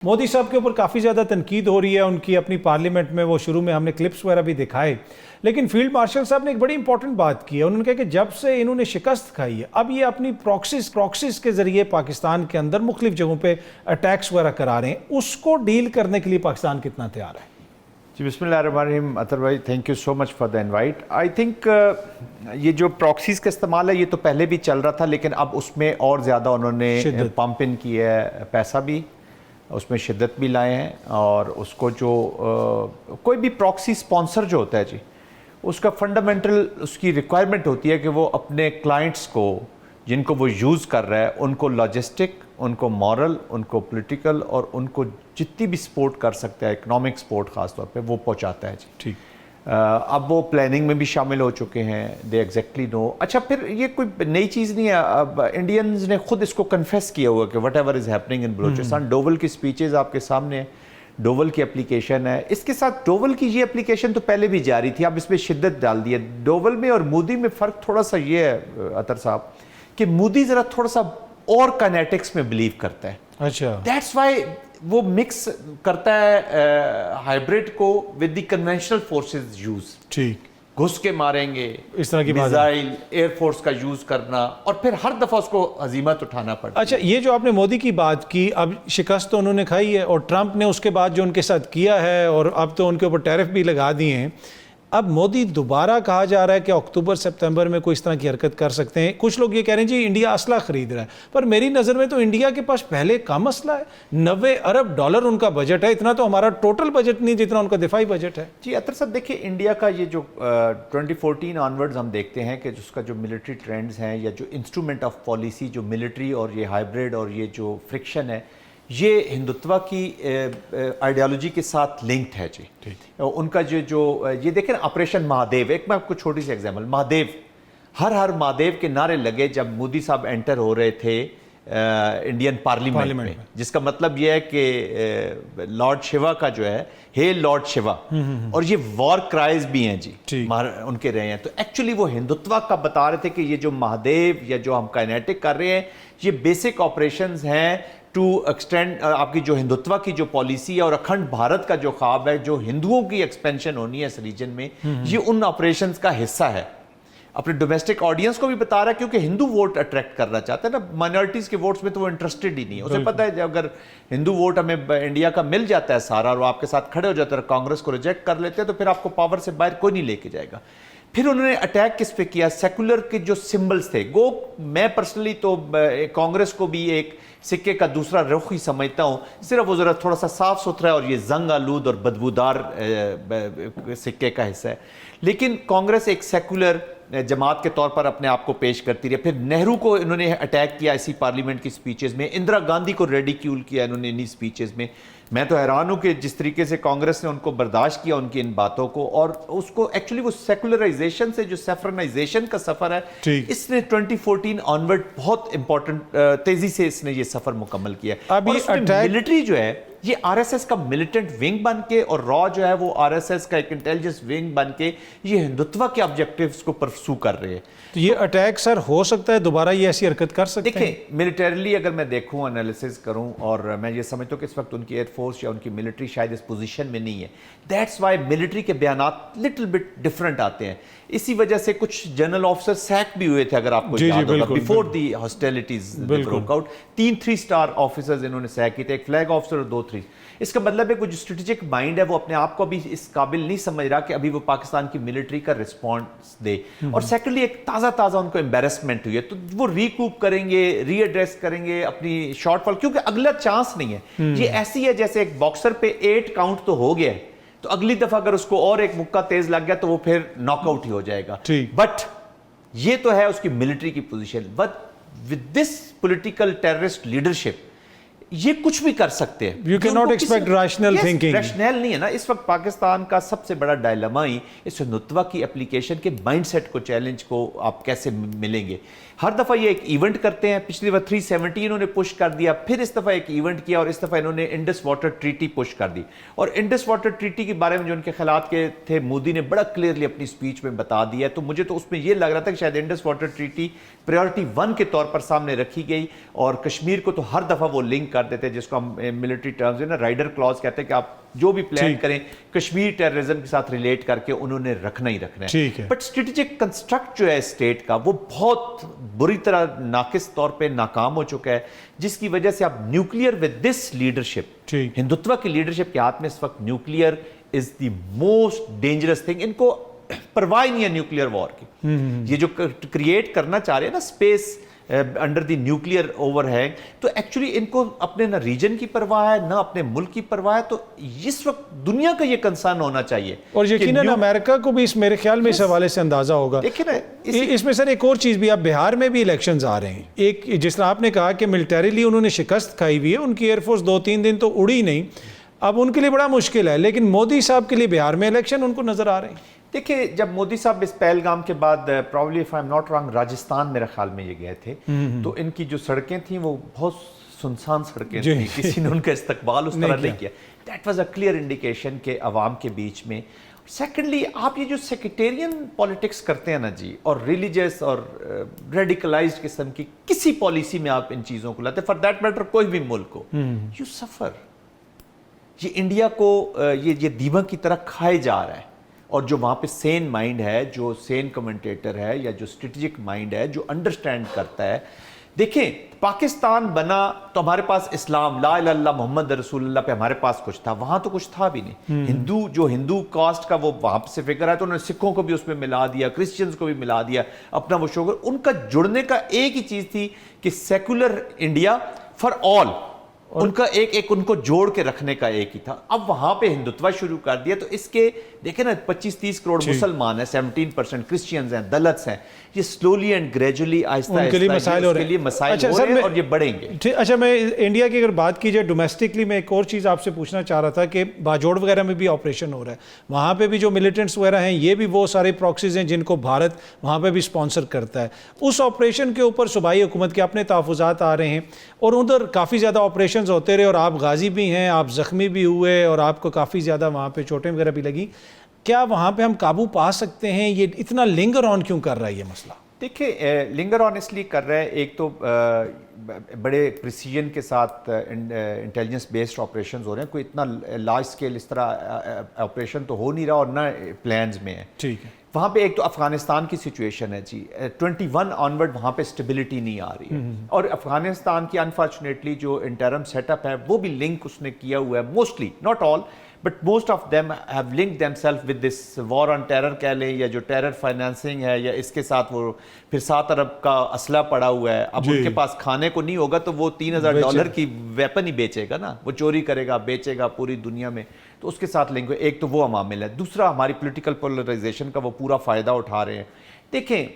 मोदी साहब के ऊपर काफ़ी ज़्यादा तनकीद हो रही है उनकी अपनी पार्लियामेंट में। वो शुरू में हमने क्लिप्स वगैरह भी दिखाए, लेकिन फील्ड मार्शल साहब ने एक बड़ी इंपॉर्टेंट बात की है। उन्होंने कहा कि जब से इन्होंने शिकस्त खाई है, अब ये अपनी प्रॉक्सिस के ज़रिए पाकिस्तान के अंदर मुख्तलिफ जगहों पर अटैक्स वगैरह करा रहे हैं। उसको डील करने के लिए पाकिस्तान कितना तैयार है? जी बिस्मिल्लाहिर्रहमानिर्रहीम। अतर भाई, thank you so much for the invite. I think ये जो प्रॉक्सीज का इस्तेमाल है ये तो पहले भी चल रहा था, लेकिन अब उसमें और ज़्यादा उन्होंने पंप इन किया है, पैसा भी उसमें शिद्दत भी लाए हैं। और उसको जो कोई भी प्रॉक्सी स्पॉन्सर जो होता है जी, उसका फंडामेंटल उसकी रिक्वायरमेंट होती है कि वो अपने क्लाइंट्स को, जिनको वो यूज़ कर रहा है, उनको लॉजिस्टिक, उनको मॉरल, उनको पॉलिटिकल और उनको जितनी भी सपोर्ट कर सकता है, इकोनॉमिक सपोर्ट ख़ास तौर पे वो पहुंचाता है जी। ठीक। अब वो प्लानिंग में भी शामिल हो चुके हैं, दे एग्जैक्टली नो। अच्छा, फिर ये कोई नई चीज़ नहीं है। अब इंडियंस ने खुद इसको कन्फेस किया हुआ कि what ever is happening in Balochistan. Doval की स्पीचेस आपके सामने है, डोवल की एप्लीकेशन है। इसके साथ डोवल की ये एप्लीकेशन तो पहले भी जारी थी, अब इसमें शिद्दत डाल दी है। डोवल में और मोदी में फ़र्क थोड़ा सा ये है अतर साहब कि मोदी ज़रा थोड़ा सा और काइनेटिक्स में बिलीव करता है। अच्छा, दैट्स वाई वो मिक्स करता है हाइब्रिड को with the conventional forces use. ठीक, घुस के मारेंगे, इस तरह की मिसाइल, एयरफोर्स का यूज करना, और फिर हर दफा उसको हजीमत उठाना पड़ता। अच्छा, ये जो आपने मोदी की बात की, अब शिकस्त तो उन्होंने खाई है और ट्रंप ने उसके बाद जो उनके साथ किया है, और अब तो उनके ऊपर टैरिफ भी लगा दिए हैं। अब मोदी दोबारा कहा जा रहा है कि अक्टूबर सितंबर में कोई इस तरह की हरकत कर सकते हैं। कुछ लोग ये कह रहे हैं जी इंडिया असला खरीद रहा है, पर मेरी नज़र में तो इंडिया के पास पहले कम असला है। 90 अरब डॉलर उनका बजट है, इतना तो हमारा टोटल बजट नहीं जितना उनका दिफाई बजट है। जी अतर साहब, देखिए इंडिया का ये जो 2014 ऑनवर्ड्स हम देखते हैं कि उसका जो मिलिट्री ट्रेंड्स हैं या जो इंस्ट्रूमेंट ऑफ पॉलिसी, जो मिलिट्री और ये हाइब्रिड और ये जो फ्रिक्शन है, ये हिंदुत्व की आइडियोलॉजी के साथ लिंक्ड है जी। उनका जो ये देखें ना, ऑपरेशन महादेव, एक मैं आपको छोटी सी एग्जांपल, महादेव, हर महादेव के नारे लगे जब मोदी साहब एंटर हो रहे थे इंडियन पार्लियामेंट में, जिसका मतलब ये है कि लॉर्ड शिवा का जो है, हे लॉर्ड शिवा, और ये वॉर क्राइज भी हैं जी उनके रहे हैं। तो एक्चुअली वो हिंदुत्व का बता रहे थे कि ये जो महादेव या जो हम काइनेटिक कर रहे हैं, ये बेसिक ऑपरेशंस हैं टू एक्सटेंड आपकी जो हिंदुत्व की जो पॉलिसी है और अखंड भारत का जो ख्वाब है, जो हिंदुओं की एक्सपेंशन होनी है इस रीजन में, ये उन ऑपरेशंस का हिस्सा है। अपने डोमेस्टिक ऑडियंस को भी बता रहा है, क्योंकि हिंदू वोट अट्रैक्ट करना चाहते हैं ना, माइनॉरिटीज के वोट्स में तो वो इंटरेस्टेड ही नहीं है। उसे पता है अगर हिंदू वोट हमें इंडिया का मिल जाता है सारा, और वो आपके साथ खड़े हो जाते हैं, कांग्रेस को रिजेक्ट कर लेते हैं, तो फिर आपको पावर से बाहर कोई नहीं लेके जाएगा। फिर उन्होंने अटैक किस पे किया? सेकुलर के जो सिंबल्स थे। मैं पर्सनली तो कांग्रेस को भी एक सिक्के का दूसरा रुख ही समझता हूँ, सिर्फ वो जरा थोड़ा सा साफ सुथरा और ये जंग आलूद और बदबूदार सिक्के का हिस्सा है। लेकिन कांग्रेस एक सेकुलर जमात के तौर पर अपने आप को पेश करती रही। फिर नेहरू को इन्होंने अटैक किया इसी पार्लियामेंट की स्पीचेस में, इंदिरा गांधी को रेडिक्यूल किया इन्होंने इन्हीं स्पीचेस में। मैं तो हैरान हूं कि जिस तरीके से कांग्रेस ने उनको बर्दाश्त किया, उनकी इन बातों को, और उसको एक्चुअली वो सेकुलराइजेशन से जो सेफरनाइजेशन का सफर है, इसने 2014 ऑनवर्ड बहुत इंपॉर्टेंट तेजी से इसने ये सफर मुकम्मल किया। अभी मिलिट्री जो है ये आरएसएस का मिलिटेंट विंग बन के, और रॉ जो है वो आरएसएस का एक इंटेलिजेंस विंग बन के ये हिंदुत्व के ऑब्जेक्टिव्स को परसू कर रहे हैं। तो ये अटैक सर हो सकता है दोबारा ये ऐसी हरकत कर सकते हैं? देखिए मिलिटरीली अगर मैं देखूं, एनालिसिस करूं, और मैं ये समझता हूं कि इस वक्त उनकी एयरफोर्स या उनकी मिलिट्री शायद इस पोजीशन में नहीं है। दैट्स वाई मिलिट्री के बयानात लिटिल बिट डिफरेंट आते हैं। इसी वजह से कुछ जनरल ऑफिसर सैक भी हुए थे, अगर आपको याद होगा, before the hostilities broke out. 3 3 star officers इन्होंने सैक किए थे, एक फ्लैग ऑफिसर और 2 3। इसका मतलब है कुछ स्ट्रेटेजिक माइंड है, वो अपने आप को अभी इस काबिल नहीं समझ रहा कि अभी वो पाकिस्तान की मिलिट्री का रिस्पॉन्स दे। और सेकेंडली एक ताज़ा उनको एम्बेरसमेंट हुई है, तो वो रिकूप करेंगे, रीएड्रेस करेंगे अपनी शॉर्टफॉल, क्योंकि अगला चांस नहीं है। ये ऐसी है जैसे एक बॉक्सर पे 8 काउंट तो हो गया है, तो अगली दफा अगर उसको और एक मुक्का तेज लग गया तो वो फिर नॉकआउट ही हो जाएगा। बट ये तो है उसकी मिलिट्री की position. But with this political terrorist leadership ये कुछ भी कर सकते हैं। You can not expect rational thinking. Rational नहीं है ना। इस वक्त पाकिस्तान का सबसे बड़ा डायलेमा ही इस हिंदुत्व की एप्लीकेशन के माइंडसेट को, चैलेंज को आप कैसे मिलेंगे। हर दफ़ा ये एक इवेंट करते हैं, पिछली बार 370 इन्होंने पुश कर दिया, फिर इस दफ़ा एक इवेंट किया, और इस दफ़ा इन्होंने इंडस वाटर ट्रीटी पुश कर दी। और इंडस वाटर ट्रीटी के बारे में जो उनके ख्यालात के थे, मोदी ने बड़ा क्लियरली अपनी स्पीच में बता दिया। तो मुझे तो उसमें यह लग रहा था कि शायद इंडस वाटर ट्रीटी प्रायोरिटी 1 के तौर पर सामने रखी गई, और कश्मीर को तो हर दफ़ा वो लिंक कर देते हैं, जिसको हम मिलिट्री टर्म्स में ना राइडर क्लॉज कहते हैं कि आप जो भी प्लान करें कश्मीर टेररिज्म के साथ रिलेट करके उन्होंने रखना ही रखना है। बट स्ट्रेटेजिक कंस्ट्रक्ट जो है स्टेट का वो बहुत बुरी तरह नाकिस तौर पे नाकाम हो चुका है, जिसकी वजह से अब nuclear with this leadership, Hindutva की लीडरशिप के हाथ में इस वक्त nuclear is the most dangerous thing. इनको परवाह नहीं है न्यूक्लियर वॉर की। ये जो क्रिएट करना चाह रहे हैं ना space under the nuclear overhang, तो एक्चुअली इनको अपने ना रीजन की परवाह है ना अपने मुल्क की परवाह है। तो इस वक्त दुनिया का ये कंसर्न होना चाहिए। और यकीनन अमेरिका को भी इस मेरे ख्याल में इस हवाले से अंदाजा होगा। देखिए ना इसमें सर एक और चीज़ भी, अब बिहार में भी इलेक्शंस आ रहे हैं। एक जिस तरह आपने कहा कि मिलिटरीली उन्होंने शिकस्त खाई हुई है, उनकी एयरफोर्स 2-3 दिन तो उड़ी नहीं, अब उनके लिए बड़ा मुश्किल है। लेकिन मोदी साहब के लिए बिहार में इलेक्शन उनको नजर आ रहे हैं। देखिए, जब मोदी साहब इस पहलगाम के बाद probably if I am not wrong Rajasthan मेरे ख्याल में ये गए थे, तो इनकी जो सड़कें थी वो बहुत सुनसान सड़कें थी, किसी ने उनका इस्तकबाल उस तरह नहीं किया। That was a clear indication के अवाम के बीच में। सेकेंडली, आप ये जो सेक्रेटेरियन पॉलिटिक्स करते हैं ना जी, और रिलीजियस और रेडिकलाइज्ड किस्म की किसी पॉलिसी में आप इन चीज़ों को लाते, फॉर दैट मैटर कोई भी मुल्क को, यू सफ़र। ये इंडिया को ये दीमक की तरह खाए जा रहा है। और जो वहाँ पे सेन माइंड है, जो सेन कमेंटेटर है या जो स्ट्रेटेजिक माइंड है, जो अंडरस्टैंड करता है। देखें, पाकिस्तान बना तो हमारे पास इस्लाम, ला इलाहा इल्लल्लाह मोहम्मद रसूलुल्लाह पे हमारे पास कुछ था, वहाँ तो कुछ था भी नहीं। हिंदू कास्ट का वो वहाँ से फिक्र है, तो उन्होंने सिखों को भी उसमें मिला दिया, क्रिश्चियंस को भी मिला दिया, अपना वो शोगर। उनका जुड़ने का एक ही चीज़ थी कि सेकुलर इंडिया फॉर ऑल, उनका एक उनको जोड़ के रखने का एक ही था। अब वहां पे हिंदुत्व शुरू कर दिया, तो इसके देखे ना 25-30 करोड़ मुसलमान हैं, 17% क्रिश्चियंस हैं, दलित्स हैं। ये स्लोली एंड ग्रेजुअली आहिस्ता उनके लिए मसाइल हो रहे हैं और ये बढ़ेंगे। अच्छा, मैं इंडिया की अगर बात की जाए डोमेस्टिकली, मैं एक और चीज़ आपसे पूछना चाह रहा था कि बाजोड़ वगैरह में भी ऑपरेशन हो रहा है, वहाँ पे भी जो मिलिटेंट्स वगैरह हैं, ये भी वो सारे प्रॉक्सीज हैं जिनको भारत वहाँ पे भी स्पॉन्सर करता है। उस ऑपरेशन के ऊपर सूबाई हुकूमत के अपने तहफ़्फ़ुज़ात आ रहे हैं और उधर काफ़ी ज़्यादा ऑपरेशन होते रहे और आप गाजी भी हैं, आप ज़ख्मी भी हुए और आपको काफ़ी ज़्यादा वहाँ पे चोटें वगैरह भी लगी। क्या वहाँ पे हम काबू पा सकते हैं? ये इतना लिंगर ऑन क्यों कर रहा है ये मसला? देखिए, लिंगर ऑन इसलिए कर रहा है, एक तो बड़े प्रिसीजन के साथ इंटेलिजेंस बेस्ड ऑपरेशंस हो रहे हैं। कोई इतना लार्ज स्केल इस तरह ऑपरेशन तो हो नहीं रहा और ना प्लान्स में है। ठीक है। वहाँ पे एक तो अफगानिस्तान की सिचुएशन है जी, 21 ऑनवर्ड वहाँ पे स्टेबिलिटी नहीं आ रही है। और अफगानिस्तान की अनफॉर्चुनेटली जो इंटरम सेटअप है वो भी लिंक उसने किया हुआ है, mostly, not all but most of them have linked themselves with this war on terror कह लें, या जो टेरर फाइनेंसिंग है, या इसके साथ वो फिर 7 अरब का असला पड़ा हुआ है। अब उनके पास खाने को नहीं होगा तो वो $3000 की वेपन ही बेचेगा ना, वो चोरी करेगा, बेचेगा पूरी दुनिया में। तो उसके साथ लिंक, एक तो वो अमामिल है। दूसरा, हमारी पॉलिटिकल पोलराइजेशन का वो पूरा फ़ायदा उठा रहे हैं। देखें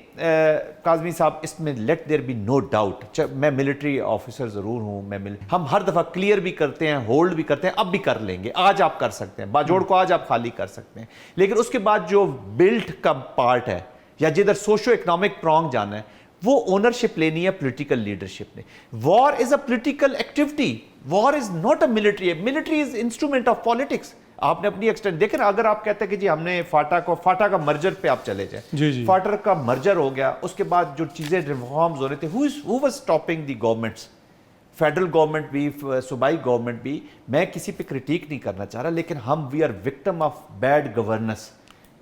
काज़मी साहब, इसमें let there be no doubt, मैं मिलिट्री ऑफिसर ज़रूर हूँ, हम हर दफ़ा क्लियर भी करते हैं, होल्ड भी करते हैं, अब भी कर लेंगे। आज आप कर सकते हैं, बाजोड़ को आज आप खाली कर सकते हैं, लेकिन उसके बाद जो बिल्ट का पार्ट है या जिधर सोशो इकोनॉमिक प्रॉन्ग जाना है, वो ओनरशिप लेनी है पॉलिटिकल लीडरशिप ने। War is a political activity, war is not a military, military is instrument of politics. आपने अपनी एक्सटेंड देखे ना, अगर आप कहते हैं कि जी हमने फाटा का मर्जर पे आप चले जाए, फाटा का मर्जर हो गया, उसके बाद जो चीजें रिफॉर्म्स हो रहे थे, who was stopping the governments, federal government भी, सूबाई गवर्नमेंट भी। मैं किसी पे क्रिटिक नहीं करना चाह रहा, लेकिन हम we are victim of bad governance.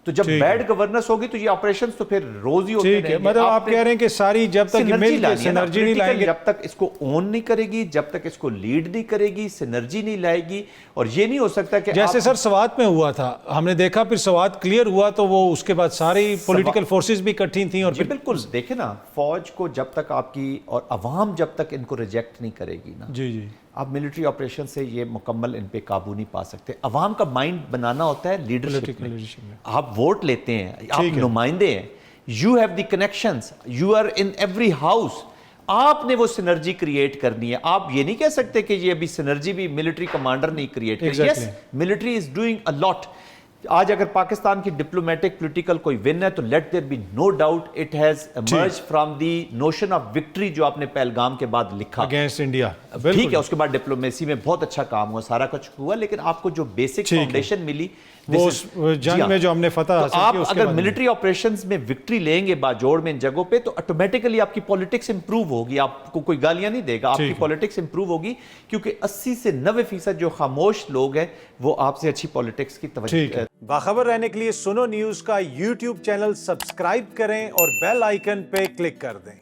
तो जब बैड गवर्नेंस होगी तो ये ऑपरेशंस तो फिर रोज ही होते रहेंगे। मतलब आप कह रहे हैं कि सारी जब तक सिनर्जी नहीं लाएंगे, जब तक इसको ओन नहीं करेगी, जब तक इसको लीड नहीं करेगी, सिनर्जी नहीं लाएगी। और ये नहीं हो सकता कि जैसे सर सवात में हुआ था, हमने देखा फिर सवात क्लियर हुआ तो वो उसके बाद सारी पॉलिटिकल फोर्सेस भी इकट्ठी थी। और बिल्कुल देखे ना, फौज को जब तक आपकी और अवाम जब तक इनको रिजेक्ट नहीं करेगी ना, जी आप मिलिट्री ऑपरेशन से ये मुकम्मल इन पे काबू नहीं पा सकते। अवाम का माइंड बनाना होता है लीडरशिप में। आप वोट लेते हैं, आप नुमाइंदे हैं, you have the connections, you are in every house. आपने वो सिनर्जी क्रिएट करनी है। आप ये नहीं कह सकते कि ये अभी सिनर्जी भी मिलिट्री कमांडर नहीं क्रिएट करी। Yes, military is doing a lot. आज अगर पाकिस्तान की डिप्लोमेटिक पॉलिटिकल कोई विन है तो let there be no doubt it has emerge from the notion of victory जो आपने पहलगाम के बाद लिखा अगेंस्ट इंडिया। ठीक है, उसके बाद डिप्लोमेसी में बहुत अच्छा काम हुआ, सारा कुछ हुआ, लेकिन आपको जो बेसिक फाउंडेशन मिली वो उस जंग में जो हमने फतह हासिल की, आप उसके अगर बाद मिलिट्री ऑपरेशंस में विक्ट्री लेंगे बाजोड़ में इन जगहों पे, तो ऑटोमेटिकली आपकी पॉलिटिक्स इंप्रूव होगी, आपको कोई गालियां नहीं देगा, आपकी पॉलिटिक्स इंप्रूव होगी, क्योंकि 80 से 90% जो खामोश लोग हैं वो आपसे अच्छी पॉलिटिक्स की तवज्जो। बाखबर रहने के लिए सुनो न्यूज का यूट्यूब चैनल सब्सक्राइब करें और बेल आइकन पे क्लिक कर दें।